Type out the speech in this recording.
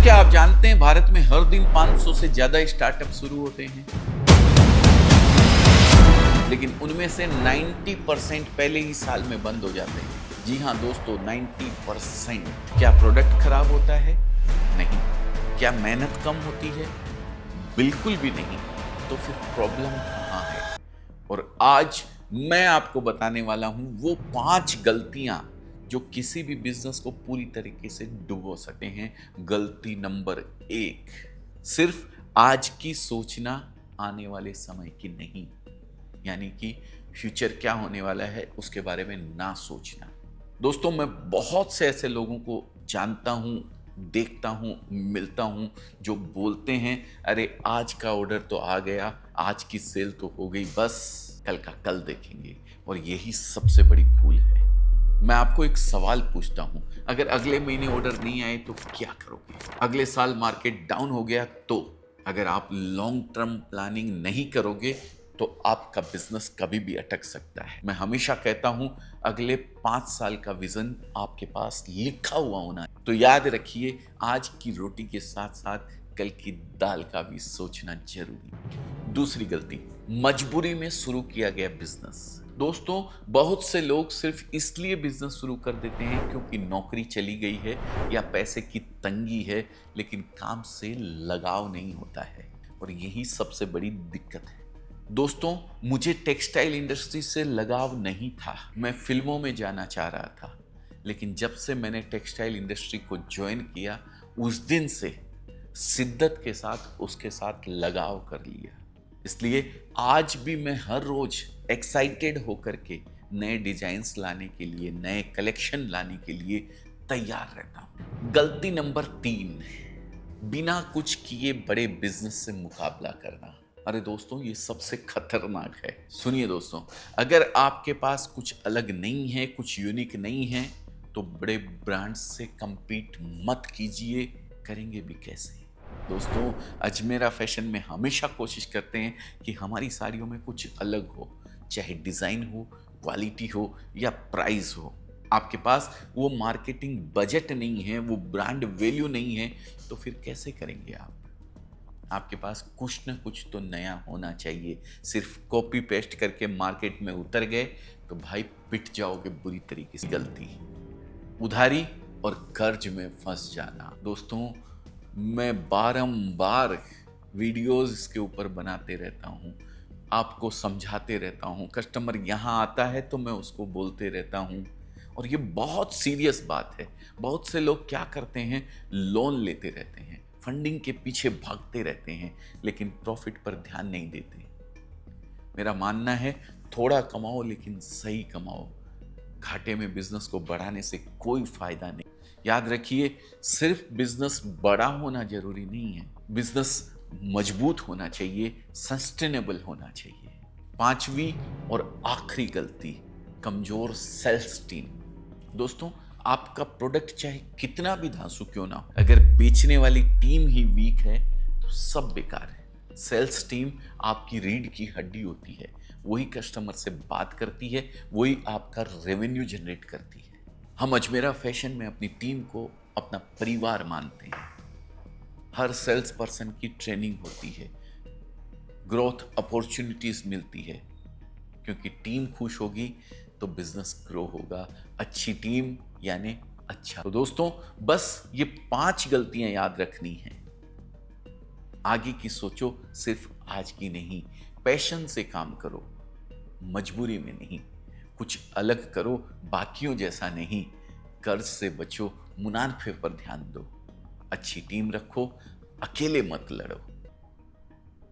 क्या आप जानते हैं भारत में हर दिन 500 से ज्यादा स्टार्टअप शुरू होते हैं, लेकिन उनमें से 90% पहले ही साल में बंद हो जाते हैं। जी हाँ दोस्तों, 90%। क्या प्रोडक्ट खराब होता है? नहीं। क्या मेहनत कम होती है? बिल्कुल भी नहीं। तो फिर प्रॉब्लम कहाँ है? और आज मैं आपको बताने वाला हूं वो 5 गलतियां जो किसी भी बिजनेस को पूरी तरीके से डुबो सकते हैं। गलती नंबर 1, सिर्फ आज की सोचना, आने वाले समय की नहीं। यानी कि फ्यूचर क्या होने वाला है उसके बारे में ना सोचना। दोस्तों, मैं बहुत से ऐसे लोगों को जानता हूं, देखता हूं, मिलता हूं जो बोलते हैं अरे आज का ऑर्डर तो आ गया, आज की सेल तो हो गई, बस कल का कल देखेंगे। और यही सबसे बड़ी भूल है। मैं आपको एक सवाल पूछता हूं, अगर अगले महीने ऑर्डर नहीं आए तो क्या करोगे? अगले साल मार्केट डाउन हो गया तो? अगर आप लॉन्ग टर्म प्लानिंग नहीं करोगे तो आपका बिजनेस कभी भी अटक सकता है। मैं हमेशा कहता हूं अगले 5 साल का विजन आपके पास लिखा हुआ होना है। तो याद रखिए, आज की रोटी के साथ साथ कल की दाल का भी सोचना जरूरी। दूसरी गलती, मजबूरी में शुरू किया गया बिजनेस। दोस्तों, बहुत से लोग सिर्फ इसलिए बिजनेस शुरू कर देते हैं क्योंकि नौकरी चली गई है या पैसे की तंगी है, लेकिन काम से लगाव नहीं होता है। और यही सबसे बड़ी दिक्कत है। दोस्तों, मुझे टेक्सटाइल इंडस्ट्री से लगाव नहीं था। मैं फिल्मों में जाना चाह रहा था, लेकिन जब से मैंने टेक्सटाइल इंडस्ट्री को ज्वाइन किया, उस दिन से शिद्दत के साथ उसके साथ लगाव कर लिया। इसलिए आज भी मैं हर रोज एक्साइटेड होकर के नए डिजाइन्स लाने के लिए, नए कलेक्शन लाने के लिए तैयार रहता हूं। गलती नंबर 3, बिना कुछ किए बड़े बिजनेस से मुकाबला करना। अरे दोस्तों, ये सबसे खतरनाक है। सुनिए दोस्तों, अगर आपके पास कुछ अलग नहीं है, कुछ यूनिक नहीं है, तो बड़े ब्रांड से compete मत कीजिए। करेंगे भी कैसे? दोस्तों, अजमेरा फैशन में हमेशा कोशिश करते हैं कि हमारी साड़ियों में कुछ अलग हो, चाहे डिजाइन हो, क्वालिटी हो या प्राइस हो। आपके पास वो मार्केटिंग बजट नहीं है, वो ब्रांड वैल्यू नहीं है, तो फिर कैसे करेंगे आप? आपके पास कुछ ना कुछ तो नया होना चाहिए। सिर्फ कॉपी पेस्ट करके मार्केट में उतर गए तो भाई पिट जाओगे बुरी तरीके से। गलती, उधारी और कर्ज में फंस जाना। दोस्तों, मैं बारंबार वीडियोस इसके ऊपर बनाते रहता हूँ, आपको समझाते रहता हूँ। कस्टमर यहाँ आता है तो मैं उसको बोलते रहता हूँ। और ये बहुत सीरियस बात है। बहुत से लोग क्या करते हैं, लोन लेते रहते हैं, फंडिंग के पीछे भागते रहते हैं, लेकिन प्रॉफिट पर ध्यान नहीं देते। मेरा मानना है थोड़ा कमाओ लेकिन सही कमाओ। घाटे में बिजनेस को बढ़ाने से कोई फायदा नहीं। याद रखिए, सिर्फ बिजनेस बड़ा होना जरूरी नहीं है, बिजनेस मजबूत होना चाहिए, सस्टेनेबल होना चाहिए। 5वीं और आखिरी गलती, कमजोर सेल्स टीम। दोस्तों, आपका प्रोडक्ट चाहे कितना भी धांसू क्यों ना हो, अगर बेचने वाली टीम ही वीक है तो सब बेकार है। सेल्स टीम आपकी रीढ़ की हड्डी होती है। वही कस्टमर से बात करती है, वही आपका रेवेन्यू जनरेट करती है। हम अजमेरा फैशन में अपनी टीम को अपना परिवार मानते हैं। हर सेल्स पर्सन की ट्रेनिंग होती है, ग्रोथ अपॉर्चुनिटीज मिलती है, क्योंकि टीम खुश होगी तो बिजनेस ग्रो होगा। अच्छी टीम यानी अच्छा। तो दोस्तों, बस ये 5 गलतियां याद रखनी है। आगे की सोचो, सिर्फ आज की नहीं। पैशन से काम करो, मजबूरी में नहीं। कुछ अलग करो, बाकियों जैसा नहीं। कर्ज से बचो, मुनाफे पर ध्यान दो। अच्छी टीम रखो, अकेले मत लड़ो।